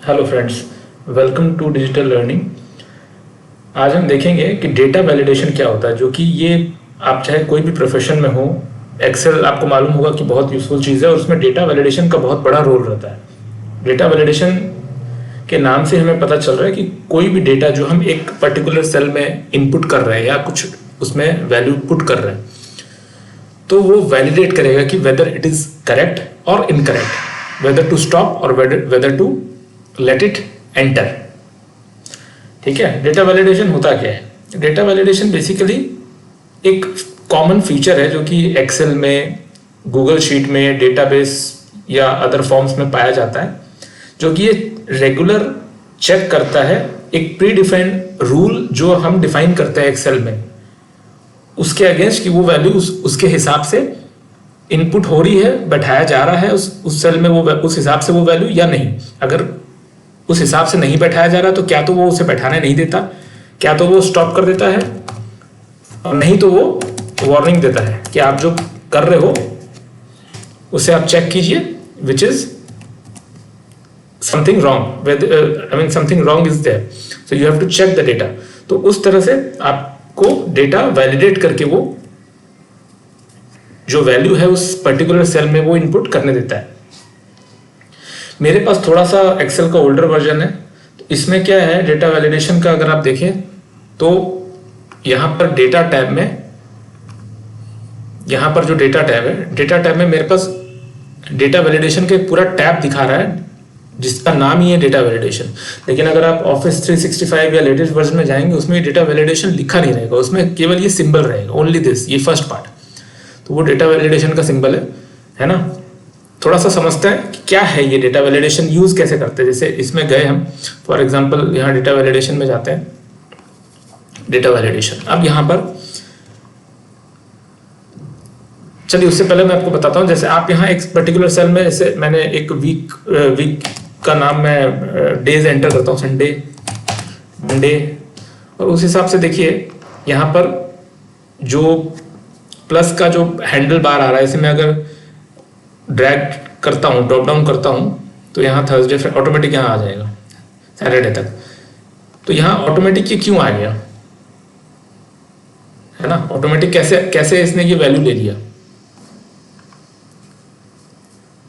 Hello friends, welcome to digital learning. आज हम देखेंगे कि डेटा वैलिडेशन क्या होता है, जो कि ये आप चाहे कोई भी प्रोफेशन में हो, एक्सेल आपको मालूम होगा कि बहुत यूज़फुल चीज़ है और उसमें डेटा वैलिडेशन का बहुत बड़ा रोल रहता है। डेटा वैलिडेशन के नाम से हमें पता चल रहा है कि कोई भी डेटा जो हम एक पर्टिकुलर सेल में इनपुट कर रहे हैं या कुछ उसमें वैल्यू पुट कर रहे हैं, तो वो वैलिडेट करेगा कि वेदर इट इज़ करेक्ट और इनकरेक्ट, वेदर टू स्टॉप और whether to let it enter. ठीक है, डेटा वैलिडेशन होता क्या है? डेटा वैलिडेशन बेसिकली एक कॉमन फीचर है जो कि एक्सेल में, गूगल शीट में, डेटाबेस या अदर फॉर्म्स में पाया जाता है, जो कि ये रेगुलर चेक करता है एक प्री डिफाइंड रूल जो हम डिफाइन करते हैं एक्सेल में, उसके अगेंस्ट कि वो वैल्यू उसके हिसाब से इनपुट हो रही है, बैठाया जा रहा है उस सेल में वो उस हिसाब से वो वैल्यू या नहीं। अगर उस हिसाब से नहीं बैठाया जा रहा तो क्या तो वो उसे बैठाने नहीं देता, क्या तो वो स्टॉप कर देता है, और नहीं तो वो वार्निंग देता है कि आप जो कर रहे हो उसे आप चेक कीजिए, which is something wrong, I mean something wrong is there, so you have to check the data. तो उस तरह से आपको डेटा वैलिडेट करके वो जो वैल्यू है उस पर्टिकुलर सेल में वो इनपुट करने देता है। मेरे पास थोड़ा सा एक्सेल का ओल्डर वर्जन है, तो इसमें क्या है, डेटा वैलिडेशन का अगर आप देखें तो यहाँ पर डेटा टैब में, यहाँ पर जो डेटा टैब है, डेटा टैब में मेरे पास डेटा वैलिडेशन का पूरा टैब दिखा रहा है जिसका नाम ही है डेटा वैलिडेशन। लेकिन अगर आप ऑफिस 365 या लेटेस्ट वर्जन में जाएंगे, उसमें डेटा वैलिडेशन लिखा नहीं रहेगा, उसमें केवल ये सिंबल रहेगा, ओनली दिस, ये फर्स्ट पार्ट। तो वो डेटा वैलिडेशन का सिंबल है ना। थोड़ा सा समझते हैं कि क्या है ये डेटा वैलिडेशन, यूज कैसे करते हैं। जैसे इसमें गए हम, फॉर एग्जांपल यहाँ डेटा वैलिडेशन में जाते हैं, डेटा वैलिडेशन। अब यहाँ पर चलिए, उससे पहले मैं आपको बताता हूँ, जैसे आप यहाँ एक पर्टिकुलर सेल में, जैसे मैंने एक वीक का नाम मैं डेज एंटर करता हूँ, संडे, मंडे, और उस हिसाब से देखिए यहाँ पर जो प्लस का जो हैंडल बार आ रहा है, इसे मैं अगर ड्रैग करता हूँ, ड्रॉप डाउन करता हूँ, तो यहाँ थर्सडे ऑटोमेटिक यहाँ आ जाएगा सैटरडे तक। तो यहाँ ऑटोमेटिक ये क्यों आ गया, है ना? ऑटोमेटिक कैसे इसने ये वैल्यू ले लिया,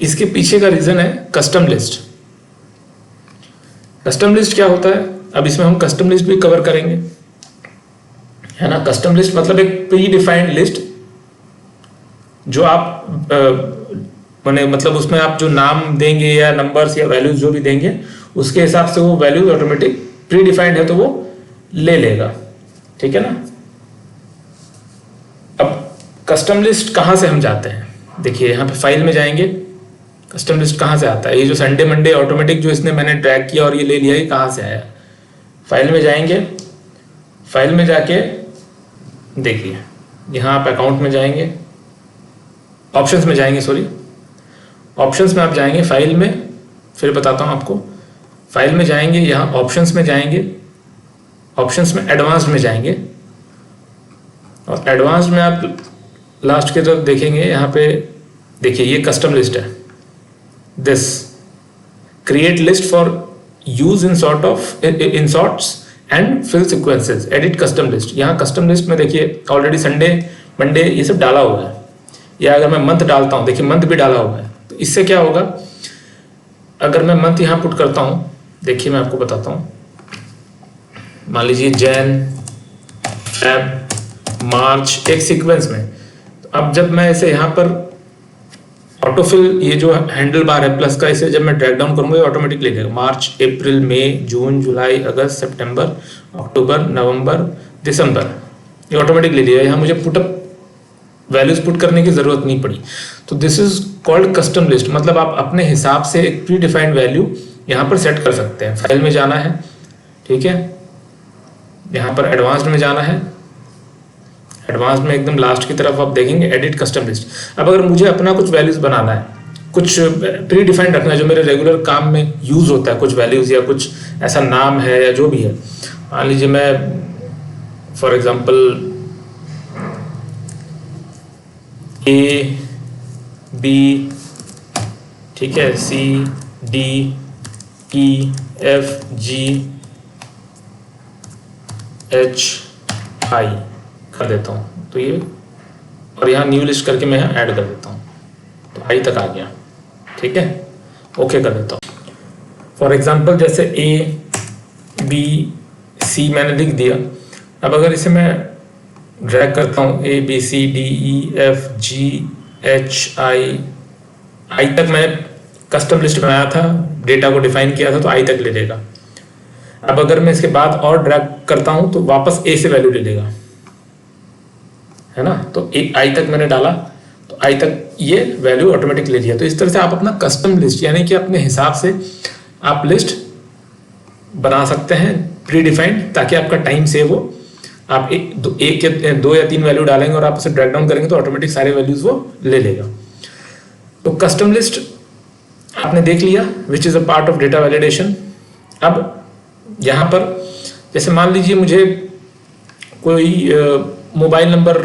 इसके पीछे का रीजन है कस्टम लिस्ट। कस्टम लिस्ट क्या होता है, अब इसमें हम कस्टम लिस्ट भी कवर करेंगे, है ना। कस्टम लिस्ट मतलब एक प्री डिफाइंड लिस्ट जो आप मतलब उसमें आप जो नाम देंगे या नंबर्स या वैल्यूज जो भी देंगे, उसके हिसाब से वो वैल्यूज ऑटोमेटिक प्री डिफाइंड है तो वो ले लेगा, ठीक है ना। अब कस्टम लिस्ट कहाँ से हम जाते हैं, देखिए यहाँ पे फाइल में जाएंगे, कस्टम लिस्ट कहाँ से आता है, ये जो संडे मंडे ऑटोमेटिक जो इसने मैंने ड्रैग किया और ये ले लिया, ये कहाँ से आया। फाइल में जाएंगे, फाइल में जाके देखिए यहाँ आप अकाउंट में जाएंगे, ऑप्शंस में जाएंगे, सॉरी ऑप्शंस में आप जाएंगे, फाइल में, फिर बताता हूँ आपको, फाइल में जाएंगे, यहाँ ऑप्शंस में जाएंगे, ऑप्शंस में एडवांस्ड में जाएंगे, और एडवांस्ड में आप लास्ट की तरफ देखेंगे, यहाँ पे देखिए ये कस्टम लिस्ट है, this create list for use in sorts and fill sequences, edit custom list. यहाँ कस्टम लिस्ट में देखिए ऑलरेडी संडे मंडे ये सब डाला हुआ है, या अगर मैं मंथ डालता हूँ, देखिए मंथ भी डाला हुआ है। तो इससे क्या होगा, अगर मैं मंथ यहाँ पुट करता हूँ, देखिए मैं आपको बताता हूँ, मान लीजिए जैन, फेब, मार्च, एक सीक्वेंस में। तो अब जब मैं इसे यहाँ पर ऑटोफिल, ये जो हैंडल बार है प्लस का, इसे जब मैं ड्रैग डाउन करूँगा ये ऑटोमेटिक ले लेगा, मार्च, अप्रैल, मई, जून, जुलाई, अगस्त, सितंबर, अक्टूबर, नवंबर, दिसंबर, ये ऑटोमेटिक ले लिया। यहाँ मुझे पुटअप वैल्यूज पुट करने की जरूरत नहीं पड़ी। तो this is called custom list, मतलब आप अपने हिसाब से एक प्री डिफाइंड वैल्यू यहाँ पर सेट कर सकते हैं। फाइल में जाना है, ठीक है, यहाँ पर एडवांस्ड में जाना है, एडवांस्ड में एकदम लास्ट की तरफ आप देखेंगे एडिट कस्टम लिस्ट। अब अगर मुझे अपना कुछ वैल्यूज बनाना है, कुछ प्री डिफाइंड रखना है जो मेरे रेगुलर काम में यूज होता है, कुछ वैल्यूज या कुछ ऐसा नाम है या जो भी है, मान लीजिए मैं फॉर एग्जांपल ए बी, ठीक है, सी डी EFGHI कर देता हूँ, तो ये, और यहाँ न्यू लिस्ट करके मैं यहाँ ऐड कर देता हूँ, तो आई तक आ गया। ठीक है, ओके कर देता हूँ। फॉर एग्जांपल जैसे ABC मैंने लिख दिया। अब अगर इसे मैं ड्रैग करता हूँ ABCDEFGHI, आई तक मैंने कस्टम लिस्ट बनाया था, डेटा को डिफाइन किया था, तो आई तक ले लेगा। अब अगर मैं इसके बाद और ड्रैग करता हूँ तो वापस ए से वैल्यू ले लेगा, है ना। तो आई तक मैंने डाला तो आई तक ये वैल्यू ऑटोमेटिक ले लिया। तो इस तरह से आप अपना कस्टम लिस्ट, यानी कि अपने हिसाब से आप लिस्ट बना सकते हैं प्री डिफाइंड, ताकि आपका टाइम सेव हो। आप एक या दो या तीन वैल्यू डालेंगे और आप उसे ड्रैग डाउन करेंगे तो ऑटोमेटिक सारे वैल्यूज वो ले लेगा। तो कस्टम लिस्ट आपने देख लिया, which is a part of data validation. अब यहाँ पर जैसे मान लीजिए मुझे कोई मोबाइल नंबर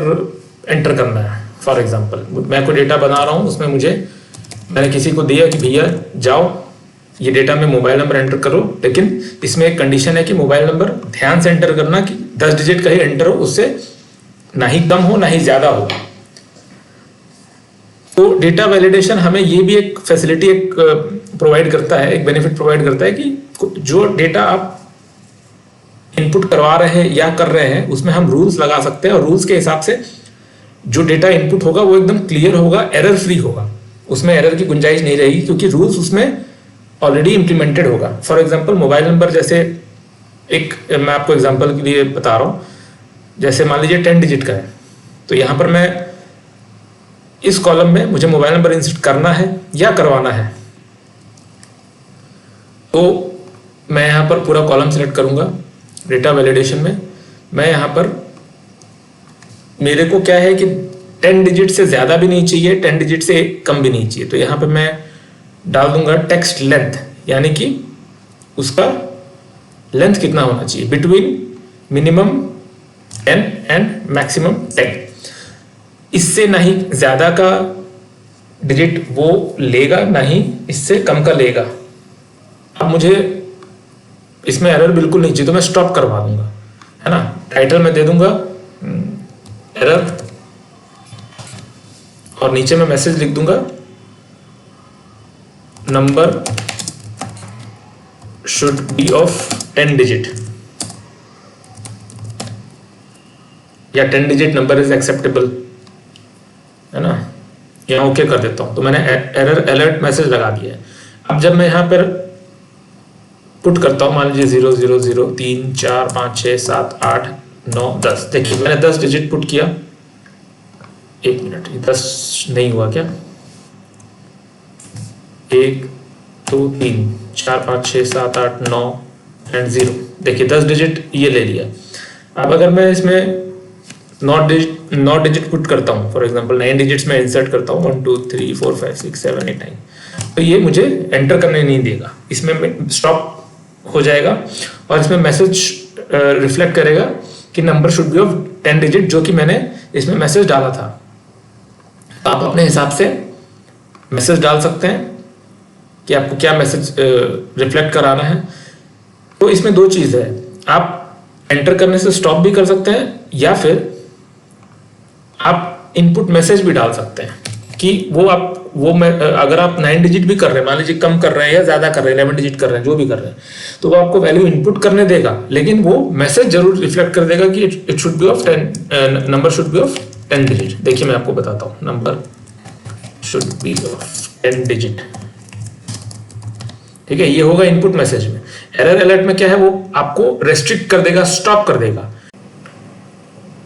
एंटर करना है, फॉर एग्जांपल मैं कोई डेटा बना रहा हूँ, उसमें मैंने किसी को दिया कि भैया जाओ ये डेटा में मोबाइल नंबर एंटर करो, लेकिन इसमें एक कंडीशन है कि मोबाइल नंबर ध्यान से एंटर करना कि 10 डिजिट का ही एंटर हो, उससे ना ही कम हो ना ही ज्यादा हो। तो डेटा वैलिडेशन हमें ये भी एक फैसिलिटी एक प्रोवाइड करता है, एक बेनिफिट प्रोवाइड करता है कि जो डेटा आप इनपुट करवा रहे हैं या कर रहे हैं उसमें हम रूल्स लगा सकते हैं, और रूल्स के हिसाब से जो डेटा इनपुट होगा वो एकदम क्लियर होगा, एरर फ्री होगा, उसमें एरर की गुंजाइश नहीं रहेगी, क्योंकि रूल्स उसमें ऑलरेडी इंप्लीमेंटेड होगा। फॉर एग्जांपल मोबाइल नंबर, जैसे एक मैं आपको एग्जांपल के लिए बता रहा हूँ, जैसे मान लीजिए 10 डिजिट का है, तो यहाँ पर मैं इस कॉलम में मुझे मोबाइल नंबर इंसर्ट करना है या करवाना है, तो मैं यहाँ पर पूरा कॉलम सेलेक्ट करूंगा। डेटा वैलिडेशन में मैं यहाँ पर, मेरे को क्या है कि 10 डिजिट से ज्यादा भी नहीं चाहिए, 10 डिजिट से कम भी नहीं चाहिए, तो यहाँ पर मैं डाल दूंगा टेक्स्ट लेंथ, यानी कि उसका लेंथ कितना होना चाहिए, बिटवीन मिनिमम 10 एंड मैक्सिमम 10। इससे ना ही ज्यादा का डिजिट वो लेगा, ना ही इससे कम का लेगा। अब मुझे इसमें एरर बिल्कुल नहीं चाहिए, तो मैं स्टॉप करवा दूंगा, है ना। टाइटल में दे दूंगा एरर, और नीचे मैं मैसेज लिख दूंगा number should be of 10 digit, या 10 डिजिट नंबर इज एक्सेप्टेबल, है ना। यहाँ ओके कर देता हूं, तो मैंने एरर अलर्ट मैसेज लगा दिया है। अब जब मैं यहाँ पर पुट करता हूं, मान लीजिए 0 0 0 3 4 5 6 7 8 9 10, देखिए मैंने 10 डिजिट पुट किया। एक मिनट, 10 नहीं हुआ क्या, 1 2 3 4 5 6 7 8 9 एंड 0, देखिए 10 डिजिट ये ले लिया। अब अगर मैं इसमें नॉट डिजिट पुट करता हूँ, फॉर एग्जांपल 9 डिजिट्स में इंसर्ट करता हूँ, 1 2 3 4 5 6 7 8 9, तो ये मुझे एंटर करने नहीं देगा, इसमें स्टॉप हो जाएगा, और इसमें मैसेज रिफ्लेक्ट करेगा कि number should be of 10 digit, जो कि मैंने इसमें मैसेज डाला था। आप अपने हिसाब से मैसेज डाल सकते हैं कि आपको क्या मैसेज रिफ्लेक्ट कराना है। तो इसमें दो चीज है, आप एंटर करने से स्टॉप भी कर सकते हैं, या फिर आप इनपुट मैसेज भी डाल सकते हैं कि अगर आप 9 डिजिट भी कर रहे हैं, मान लीजिए कम कर रहे हैं या ज्यादा कर रहे हैं, 11 डिजिट कर रहे हैं, जो भी कर रहे हैं, तो वो आपको वैल्यू इनपुट करने देगा, लेकिन वो मैसेज जरूर रिफ्लेक्ट कर देगा कि it should be of 10, number should be of 10 digit. देखिए मैं आपको बताता हूँ, number should be of 10 digit, ठीक है, ये होगा इनपुट मैसेज में। एरर अलर्ट में क्या है, वो आपको रेस्ट्रिक्ट कर देगा, स्टॉप कर देगा।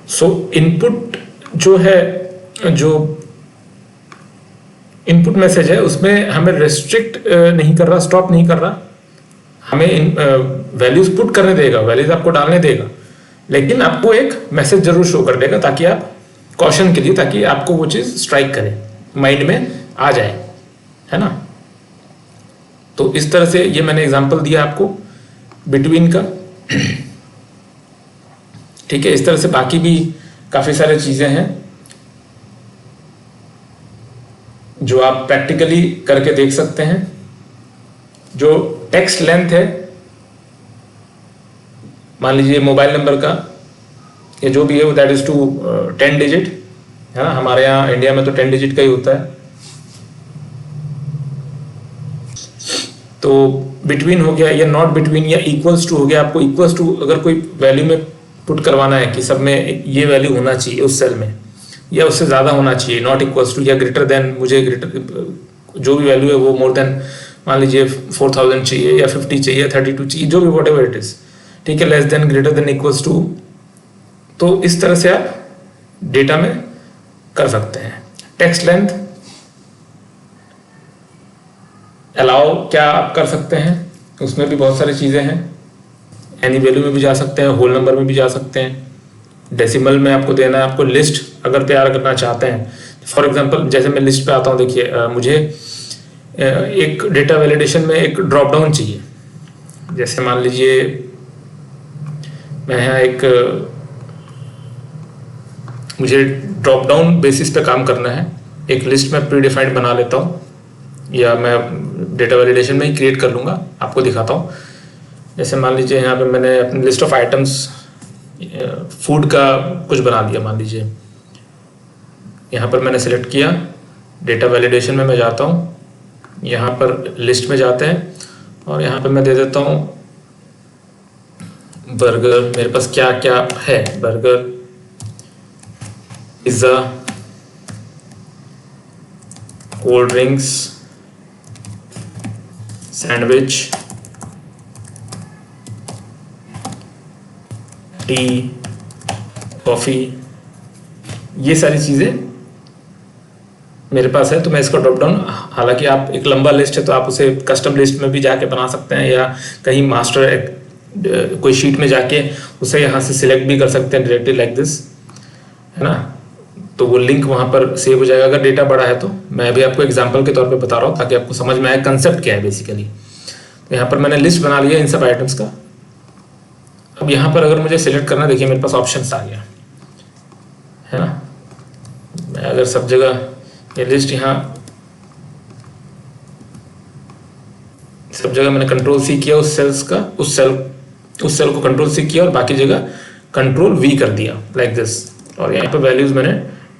सो इनपुट जो है, जो इनपुट मैसेज है, उसमें हमें रेस्ट्रिक्ट नहीं कर रहा, स्टॉप नहीं कर रहा, हमें वैल्यूज पुट करने देगा, वैल्यूज आपको डालने देगा, लेकिन आपको एक मैसेज जरूर शो कर देगा, ताकि आप कॉशन के लिए, ताकि आपको वो चीज स्ट्राइक करे, माइंड में आ जाए, है ना। तो इस तरह से ये मैंने एग्जांपल दिया आपको बिटवीन का, ठीक है। इस तरह से बाकी भी काफी सारी चीजें हैं जो आप प्रैक्टिकली करके देख सकते हैं। जो टेक्स्ट लेंथ है, मान लीजिए मोबाइल नंबर का या जो भी है वो दैट इज टू 10 डिजिट, है ना। हमारे यहाँ इंडिया में तो 10 डिजिट का ही होता है। तो बिटवीन हो गया या नॉट बिटवीन या इक्वल्स टू हो गया। आपको इक्वल्स टू अगर कोई वैल्यू में पुट करवाना है कि सब में ये वैल्यू होना चाहिए उस सेल में, या उससे ज़्यादा होना चाहिए, नॉट इक्वल्स टू या ग्रेटर देन, मुझे ग्रेटर जो भी वैल्यू है वो मोर देन मान लीजिए 4000 चाहिए या 50 चाहिए, 32 चाहिए, जो भी वॉट एवर इट इज़, ठीक है। Less than, greater than, equals to. तो इस तरह से आप डेटा में कर सकते हैं। टेक्स्ट लेंथ अलाउ क्या आप कर सकते हैं, उसमें भी बहुत सारी चीज़ें हैं। एनी वैल्यू में भी जा सकते हैं, होल नंबर में भी जा सकते हैं, डेसिमल में आपको देना है। आपको लिस्ट अगर तैयार करना चाहते हैं, फॉर एग्जांपल जैसे मैं लिस्ट पे आता हूँ, देखिए मुझे एक डेटा वैलिडेशन में एक ड्रॉप डाउन चाहिए। जैसे मान लीजिए मैं यहाँ एक मुझे ड्रॉप डाउन बेसिस पे काम करना है। एक लिस्ट में प्री डिफाइंड बना लेता हूँ, या मैं डेटा वैलिडेशन में ही क्रिएट कर लूँगा, आपको दिखाता हूँ। जैसे मान लीजिए यहाँ पे मैंने अपनी लिस्ट ऑफ आइटम्स फूड का कुछ बना दिया। मान लीजिए यहाँ पर मैंने सेलेक्ट किया, डेटा वैलिडेशन में मैं जाता हूँ, यहाँ पर लिस्ट में जाते हैं और यहाँ पर मैं दे देता हूँ बर्गर। मेरे पास क्या क्या है, burger, pizza, cold drinks, sandwich, T, coffee, ये सारी चीज़ें मेरे पास है। तो मैं इसका ड्रॉप डाउन, हालांकि आप एक लंबा लिस्ट है तो आप उसे कस्टम लिस्ट में भी जाके बना सकते हैं, या कहीं मास्टर कोई शीट में जाके उसे यहाँ से सिलेक्ट भी कर सकते हैं डायरेक्टली लाइक दिस, है ना। तो वो लिंक वहाँ पर सेव हो जाएगा अगर डेटा बड़ा है तो। मैं अभी आपको एग्जांपल के तौर पे बता रहा हूँ ताकि आपको समझ में आए कंसेप्ट क्या है बेसिकली। तो यहाँ पर मैंने लिस्ट बना लिया इन सब आइटम्स का। अब यहाँ पर अगर मुझे सिलेक्ट करना, देखिए मेरे पास ऑप्शंस आ गया, है ना। मैं अगर सब जगह ये लिस्ट, यहाँ सब जगह मैंने कंट्रोल सी किया उस सेल्स का, उस सेल को कंट्रोल सी किया और बाकी जगह कंट्रोल वी कर दिया लाइक दिस। और यहाँ पर वैल्यूज मैंने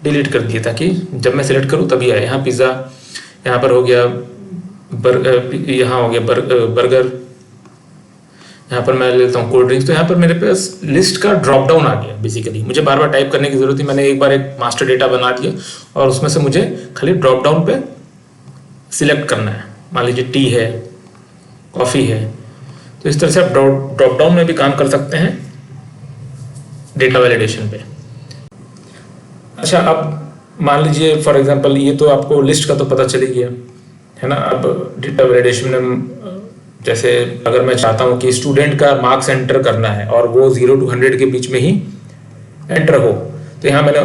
डिलीट कर दिए ताकि जब मैं सिलेक्ट करूँ तभी आए। यहाँ पिज़्ज़ा, यहाँ पर हो गया यहाँ हो गया बर्गर, यहाँ पर मैं लेता हूँ कोल्ड ड्रिंक्स। तो यहाँ पर मेरे पास लिस्ट का ड्रॉप डाउन आ गया बेसिकली। मुझे बार बार टाइप करने की जरूरत थी, मैंने एक बार एक मास्टर डेटा बना दिया और उसमें से मुझे खाली ड्रॉप डाउन पे सिलेक्ट करना है। मान लीजिए टी है, कॉफ़ी है। तो इस तरह से आप ड्रॉप डाउन में भी काम कर सकते हैं डेटा वैलिडेशन पे। अच्छा, अब मान लीजिए फॉर एग्जांपल ये तो आपको लिस्ट का तो पता चल ही गया, है ना। अब डेटा वैलिडेशन में जैसे अगर मैं चाहता हूँ कि स्टूडेंट का मार्क्स एंटर करना है और वो 0 to 100 के बीच में ही एंटर हो, तो यहाँ मैंने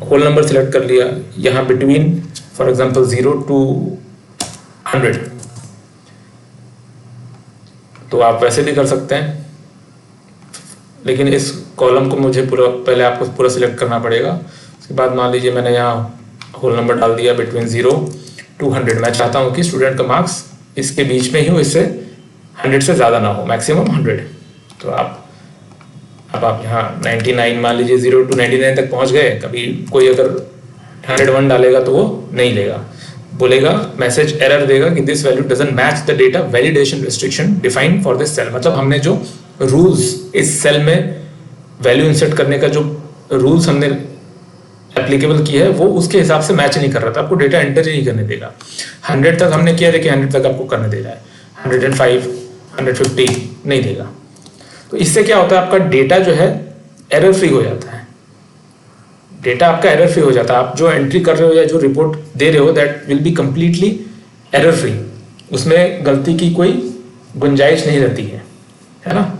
होल नंबर सिलेक्ट कर लिया। यहाँ बिटवीन फॉर एग्जांपल 0 to 100, तो आप वैसे भी कर सकते हैं, लेकिन इस कॉलम को मुझे पूरा पहले आपको पूरा सिलेक्ट करना पड़ेगा। उसके बाद मान लीजिए मैंने यहाँ होल नंबर डाल दिया बिटवीन 0 to 100। मैं चाहता हूँ कि स्टूडेंट का मार्क्स इसके बीच में ही हो, इससे 100 से ज़्यादा ना हो, मैक्सिमम 100। तो अब आप यहाँ 99 मान लीजिए 0 to 99 तक पहुँच गए। कभी कोई अगर 101 डालेगा तो वो नहीं लेगा, बोलेगा, मैसेज एरर देगा कि this value doesn't match the data validation restriction defined for this cell. मतलब हमने जो रूल्स इस सेल में वैल्यू इंसर्ट करने का जो रूल्स हमने एप्लीकेबल किया है वो उसके हिसाब से मैच नहीं कर रहा था, आपको डेटा एंटर ही नहीं करने देगा। 100 तक हमने किया, देखिए 100 तक आपको करने दे रहा है, 105, 150 नहीं देगा। तो इससे क्या होता है, आपका डेटा जो है एरर फ्री हो जाता है। डेटा आपका एरर फ्री हो जाता है। आप जो एंट्री कर रहे हो या जो रिपोर्ट दे रहे हो that will be completely error free, उसमें गलती की कोई गुंजाइश नहीं रहती है ना।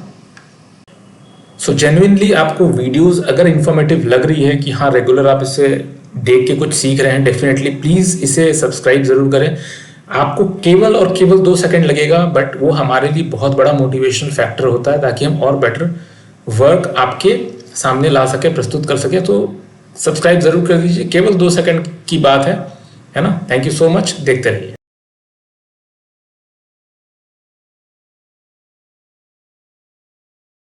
सो जेन्युइनली आपको वीडियोस अगर इंफॉर्मेटिव लग रही है कि हाँ रेगुलर आप इसे देख के कुछ सीख रहे हैं, डेफिनेटली प्लीज़ इसे सब्सक्राइब ज़रूर करें। आपको केवल और केवल 2 सेकंड लगेगा, बट वो हमारे लिए बहुत बड़ा मोटिवेशनल फैक्टर होता है ताकि हम और बेटर वर्क आपके सामने ला सके, प्रस्तुत कर सके। तो सब्सक्राइब ज़रूर कर दीजिए, केवल 2 सेकंड की बात है ना। थैंक यू सो मच, देखते रहिए।